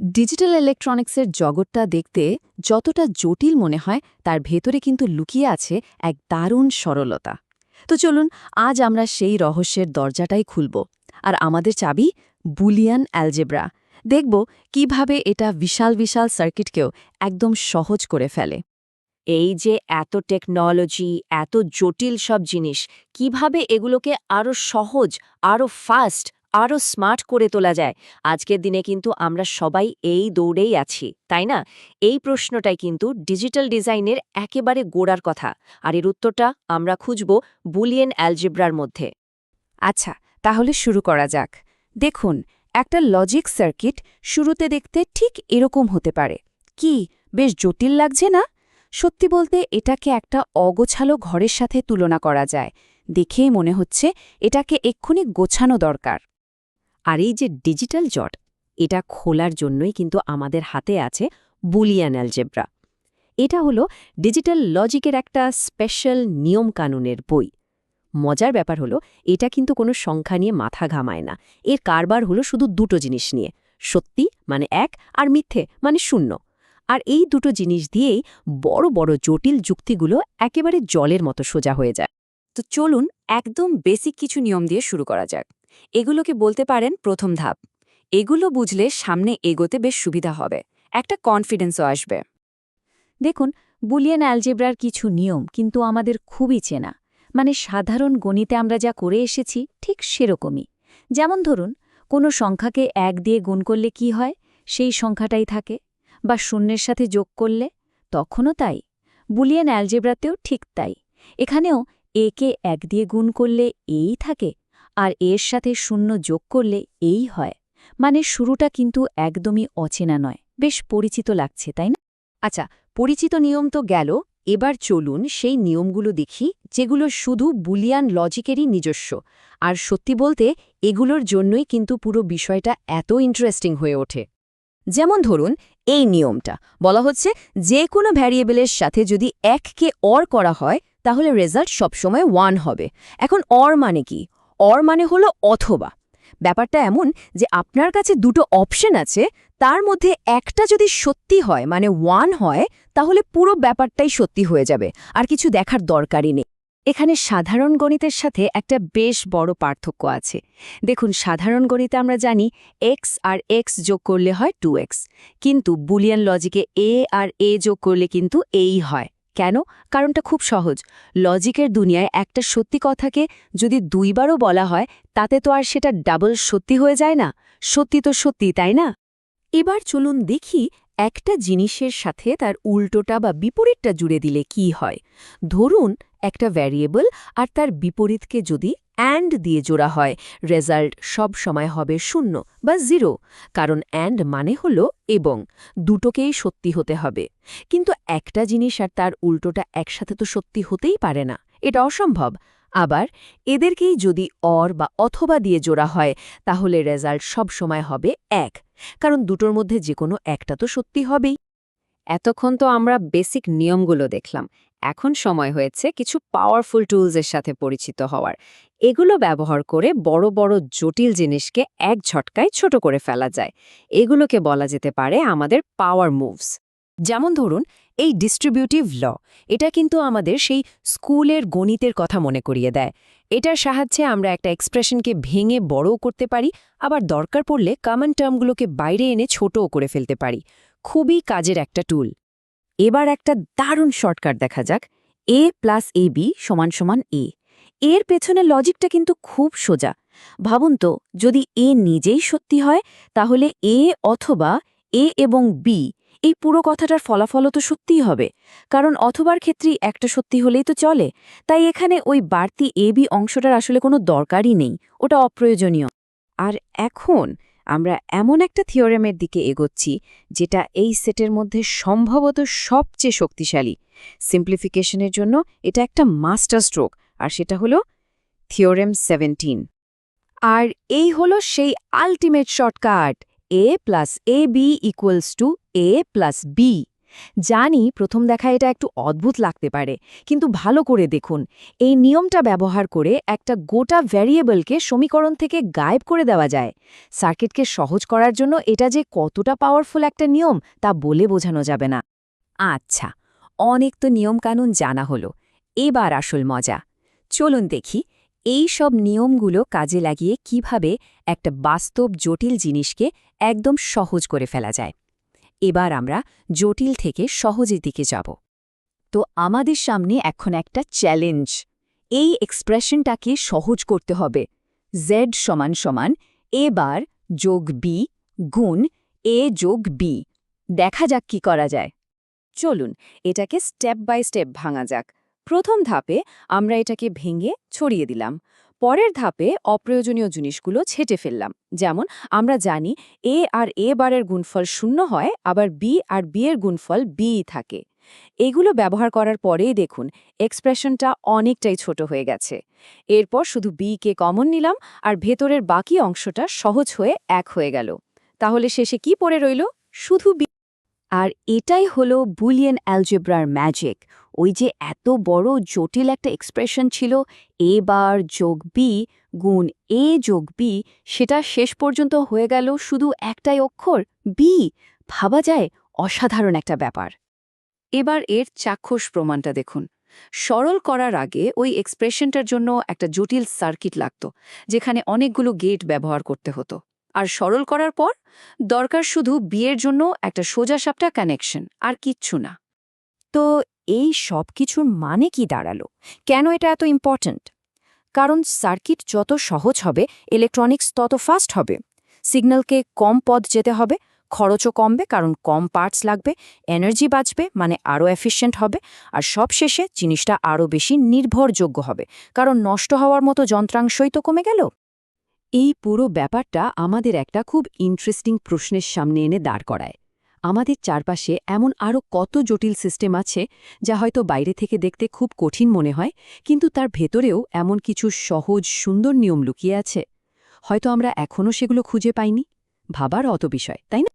Digital ইলেকট্রনিক্সের জগৎটা দেখতে যতটা জটিল মনে হয় তার ভেতরে কিন্তু লুকিয়ে আছে এক দারুণ সরলতা। তো চলুন আজ আমরা সেই রহস্যের দরজাটাই খুলব। আর আমাদের চাবি বুলিয়ান অ্যালজেব্রা। দেখব কিভাবে এটা বিশাল বিশাল সার্কিটকেও একদম সহজ করে ফেলে। এই যে এত টেকনোলজি, এত জটিল সব জিনিস, কিভাবে এগুলোকে আরো সহজ, আরো ফাস্ট, আরো স্মার্ট করে তোলা যায়, আজকের দিনে কিন্তু আমরা সবাই এই দৌড়েই আছি, তাই না? এই প্রশ্নটাই কিন্তু ডিজিটাল ডিজাইনের একেবারে গোড়ার কথা, আর এর উত্তরটা আমরা খুঁজব বুলিয়ান অ্যালজেব্রার মধ্যে। আচ্ছা, তাহলে শুরু করা যাক। দেখুন, একটা লজিক সার্কিট শুরুতে দেখতে ঠিক এরকম হতে পারে। কি বেশ জটিল লাগছে না? সত্যি বলতে এটাকে একটা অগোছালো ঘরের সাথে তুলনা করা যায়। দেখেই মনে হচ্ছে এটাকে এক্ষুনি গোছানো দরকার। আর এই যে ডিজিটাল জট, এটা খোলার জন্যই কিন্তু আমাদের হাতে আছে বুলিয়ান অ্যালজেব্রা। এটা হলো ডিজিটাল লজিকের একটা স্পেশাল নিয়মকানুনের বই। মজার ব্যাপার হলো, এটা কিন্তু কোনো সংখ্যা নিয়ে মাথা ঘামায় না। এর কারবার হলো শুধু দুটো জিনিস নিয়ে, সত্যি মানে 1 আর মিথ্যে মানে 0। আর এই দুটো জিনিস দিয়েই বড় বড় জটিল যুক্তিগুলো একেবারে জলের মতো সোজা হয়ে যায়। তো চলুন একদম বেসিক কিছু নিয়ম দিয়ে শুরু করা যাক। এগুলোকে বলতে পারেন প্রথম ধাপ। এগুলো বুঝলে সামনে এগোতে বেশ সুবিধা হবে, একটা কনফিডেন্সও আসবে। দেখুন, বুলিয়ান অ্যালজেব্রার কিছু নিয়ম কিন্তু আমাদের খুবই চেনা, মানে সাধারণ গণিতে আমরা যা করে এসেছি ঠিক সেরকমই। যেমন ধরুন, কোনো সংখ্যাকে 1 দিয়ে গুণ করলে কি হয়, সেই সংখ্যাটাই থাকে, বা শূন্যের সাথে যোগ করলে তখনও তাই। বুলিয়ান অ্যালজেব্রাতেও ঠিক তাই। এখানেও কে 1 দিয়ে গুণ করলে এই থাকে, আর এর সাথে 0 যোগ করলে এই হয়। মানে শুরুটা কিন্তু একদমই অচেনা নয়, বেশ পরিচিত লাগছে, তাই না? আচ্ছা, পরিচিত নিয়ম তো গেল, এবার চলুন সেই নিয়মগুলো দেখি যেগুলো শুধু বুলিয়ান লজিকেরই নিজস্ব। আর সত্যি বলতে এগুলোর জন্যই কিন্তু পুরো বিষয়টা এত ইন্টারেস্টিং হয়ে ওঠে। যেমন ধরুন, এই নিয়মটা বলা হচ্ছে যে কোনো ভ্যারিয়েবলের সাথে যদি 1কে অর করা হয় তাহলে রেজাল্ট সবসময় 1 হবে। এখন অর মানে কি? অর মানে হলো অথবা। ব্যাপারটা এমন যে আপনার কাছে দুটো অপশন আছে, তার মধ্যে একটা যদি সত্যি হয় মানে 1 হয়, তাহলে পুরো ব্যাপারটাই সত্যি হয়ে যাবে, আর কিছু দেখার দরকারই নেই। এখানে সাধারণ গণিতের সাথে একটা বেশ বড় পার্থক্য আছে। দেখুন, সাধারণ গণিতে আমরা জানি x আর x যোগ করলে হয় 2x, কিন্তু বুলিয়ান লজিকে a আর a যোগ করলে কিন্তু এই হয়। কেন? কারণটা খুব সহজ। লজিকের দুনিয়ায় একটা সত্যি কথাকে যদি 2বারও বলা হয়, তাতে তো আর সেটা ডাবল সত্যি হয়ে যায় না। সত্যি তো সত্যি, তাই না? এবার চলুন দেখি একটা জিনিসের সাথে তার উল্টোটা বা বিপরীতটা জুড়ে দিলে কি হয়। ধরুন, একটা ভ্যারিয়েবল আর তার বিপরীতকে যদি অ্যান্ড দিয়ে জোড়া হয়, রেজাল্ট সব সময় হবে 0 বা 0, কারণ অ্যান্ড মানে হলো এবং, দুটোকেই সত্যি হতে হবে। কিন্তু একটা জিনিস আর তার উল্টোটা একসাথে তো সত্যি হতেই পারে না, এটা অসম্ভব। আবার এদেরকেই যদি অর বা অথবা দিয়ে জোড়া হয়, তাহলে রেজাল্ট সব সময় হবে 1, কারণ দুটোর মধ্যে যে কোনো একটা তো সত্যি হবেই। এতক্ষণ তো আমরা বেসিক নিয়মগুলো দেখলাম। এখন সময় হয়েছে কিছু পাওয়ারফুল টুলসের সাথে পরিচিত হওয়ার। এগুলো ব্যবহার করে বড় বড় জটিল জিনিসকে এক ঝটকায় ছোট করে ফেলা যায়। এগুলোকে বলা যেতে পারে আমাদের পাওয়ার মুভস। যেমন ধরুন, এই ডিস্ট্রিবিউটিভ ল, এটা কিন্তু আমাদের সেই স্কুলের গণিতের কথা মনে করিয়ে দেয়। এটার সাহায্যে আমরা একটা এক্সপ্রেশনকে ভেঙে বড়ও করতে পারি, আবার দরকার পড়লে কমন টার্মগুলোকে বাইরে এনে ছোটও করে ফেলতে পারি। খুবই কাজের একটা টুল। এবার একটা দারুণ শর্টকাট দেখা যাক। a প্লাস ab সমান সমান a। এর পেছনে লজিকটা কিন্তু খুব সোজা। ভাবুন তো, যদি a নিজেই সত্যি হয়, তাহলে a অথবা a এবং b, এই পুরো কথাটার ফলাফলও তো সত্যিই হবে, কারণ অথবার ক্ষেত্রেই একটা সত্যি হলেই তো চলে। তাই এখানে ওই বাড়তি ab অংশটার আসলে কোনো দরকারই নেই, ওটা অপ্রয়োজনীয়। আর এখন আমরা এমন একটা থিওরেমের দিকে এগোচ্ছি যেটা এই সেটের মধ্যে সম্ভবত সবচেয়ে শক্তিশালী। সিম্পলিফিকেশনের জন্য এটা একটা মাস্টার স্ট্রোক, আর সেটা হলো থিওরেম 17। আর এই হলো সেই ultimate shortcut, a plus ab equals to a plus b। জানি প্রথম দেখায় এটা একটু অদ্ভুত লাগতে পারে, কিন্তু ভালো করে দেখুন, এই নিয়মটা ব্যবহার করে একটা গোটা ভ্যারিয়েবলকে সমীকরণ থেকে গায়েব করে দেওয়া যায়। সার্কিটকে সহজ করার জন্য এটা যে কতটা পাওয়ারফুল একটা নিয়ম তা বলে বোঝানো যাবে না। আচ্ছা, অনেক তো নিয়মকানুন জানা হলো। এবার আসল মজা। চলুন দেখি এই সব নিয়মগুলো কাজে লাগিয়ে কিভাবে একটা বাস্তব জটিল জিনিসকে একদম সহজ করে ফেলা যায়। এবার আমরা জটিল থেকে সহজের দিকে যাব। তো আমাদের সামনে এখন একটা চ্যালেঞ্জ। এই এক্সপ্রেশনটাকে সহজ করতে হবে। z = a বার যোগ b গুণ a যোগ b। দেখা যাক কি করা যায়। চলুন এটাকে স্টেপ বাই স্টেপ ভাঙা যাক। প্রথম ধাপে আমরা এটাকে ভেঙে ছড়িয়ে দিলাম। পরের ধাপে অপ্রয়োজনীয় জিনিসগুলো ছেঁটে ফেললাম। যেমন আমরা জানি a আর a বারের গুণফল 0 হয়, আবার b আর b এর গুণফল b থাকে। এগুলো ব্যবহার করার পরেই দেখুন এক্সপ্রেশনটা অনেকটাই ছোট হয়ে গেছে। এরপর শুধু b কে কমন নিলাম আর ভেতরের বাকি অংশটা সহজ হয়ে এক হয়ে গেল। তাহলে শেষে কি পড়ে রইল? শুধু b। আর এটাই হলো বুলিয়ান অ্যালজেব্রার ম্যাজিক। ওই যে এত বড় জটিল একটা এক্সপ্রেশন ছিল a বার যোগ b গুণ a যোগ b, সেটা শেষ পর্যন্ত হয়ে গেল শুধু একটাই অক্ষর b। ভাবা যায় অসাধারণ একটা ব্যাপার। এবার এর চাক্ষুষ প্রমাণটা দেখুন। সরল করার আগে ওই এক্সপ্রেশনটার জন্য একটা জটিল সার্কিট লাগত, যেখানে অনেকগুলো গেট ব্যবহার করতে হতো। আর সরল করার পর দরকার শুধু বিয়ের জন্য একটা সোজাসাপটা কানেকশন, আর কিচ্ছু না। তো এই সব কিছুর মানে কি দাঁড়ালো? কেন এটা এত ইম্পর্ট্যান্ট? কারণ সার্কিট যত সহজ হবে, ইলেকট্রনিক্স তত ফাস্ট হবে। সিগন্যালকে কম পথ যেতে হবে, খরচও কমবে কারণ কম পার্টস লাগবে, এনার্জি বাঁচবে মানে আরও এফিশিয়েন্ট হবে, আর সবশেষে জিনিসটা আরও বেশি নির্ভরযোগ্য হবে, কারণ নষ্ট হওয়ার মতো যন্ত্রাংশই তো কমে গেল। এই পুরো ব্যাপারটা আমাদের একটা খুব ইন্টারেস্টিং প্রশ্নের সামনে এনে দাঁড় করায়। আমাদের চারপাশে এমন আরও কত জটিল সিস্টেম আছে যা হয়তো বাইরে থেকে দেখতে খুব কঠিন মনে হয়, কিন্তু তার ভেতরেও এমন কিছু সহজ সুন্দর নিয়ম লুকিয়ে আছে। হয়তো আমরা এখনও সেগুলো খুঁজে পাইনি। ভাবার অত বিষয়, তাই না?